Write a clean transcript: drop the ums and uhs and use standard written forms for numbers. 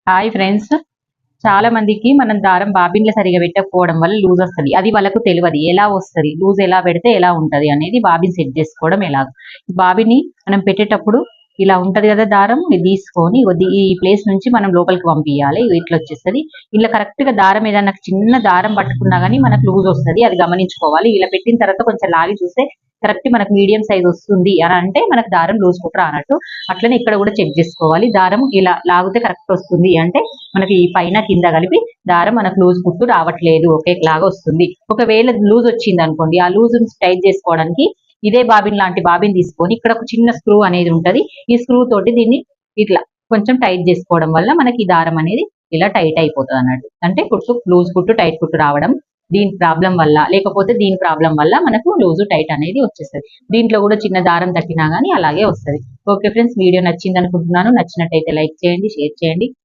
Hi friends. చాలా మందికి మనం దారం బాబిన్‌లో సరిగ్గా పెట్టకపోవడం వల్ల లూజ్ వస్తది. అది వాళ్ళకు తెలవది. ఎలా వస్తది? లూజ్ ఎలా పెడితే ఎలా ఉంటది అనేది బాబిన్ సెట్ చేసుకోవడం ఎలాగో. బాబిన్‌ని మనం పెట్టేటప్పుడు ఇలా ఉంటది కదా దారం. ఇది తీసుకొని ఈ ప్లేస్ నుంచి మనం లోపలికి పంపియాలి. ఇట్లొచ్చేస్తది. ఇలా కరెక్ట్‌గా దారం ఏదన్నా చిన్న దారం పట్టుకున్నా గాని మనకు లూజ్ వస్తది. అది గమనించుకోవాలి. ఇలా పెట్టిన తర్వాత కొంచెం లాగి చూస్తే కరెక్ట్ మనకు మీడియం సైజ్ వస్తుంది అని అంటే మనకు దారం లూజ్ కుట్ర అన్నట్టు. అట్లనే ఇక్కడ కూడా చెక్ చేసుకోవాలి. దారం ఇలా లాగితే కరెక్ట్ వస్తుంది అంటే మనకి ఈ పైన కింద కలిపి దారం మనకు లూజ్ కుట్టు రావట్లేదు, ఒకే లాగా వస్తుంది. ఒకవేళ లూజ్ వచ్చింది అనుకోండి, ఆ లూజ్ టైట్ చేసుకోవడానికి ఇదే బాబిన్ లాంటి బాబిన్ తీసుకొని ఇక్కడ ఒక చిన్న స్క్రూ అనేది ఉంటది. ఈ స్క్రూ తోటి దీన్ని ఇట్లా కొంచెం టైట్ చేసుకోవడం వల్ల మనకి ఈ దారం అనేది ఇలా టైట్ అయిపోతుంది అన్నట్టు. అంటే కుట్టు లూజ్ కుట్టు టైట్ కుట్టు రావడం దీని ప్రాబ్లం వల్ల, లేకపోతే దీని ప్రాబ్లం వల్ల మనకు లూజు టైట్ అనేది వచ్చేస్తుంది. దీంట్లో కూడా చిన్న దారం తట్టినా గానీ అలాగే వస్తది. ఓకే ఫ్రెండ్స్, వీడియో నచ్చింది అనుకుంటున్నాను. నచ్చినట్టయితే లైక్ చేయండి, షేర్ చేయండి.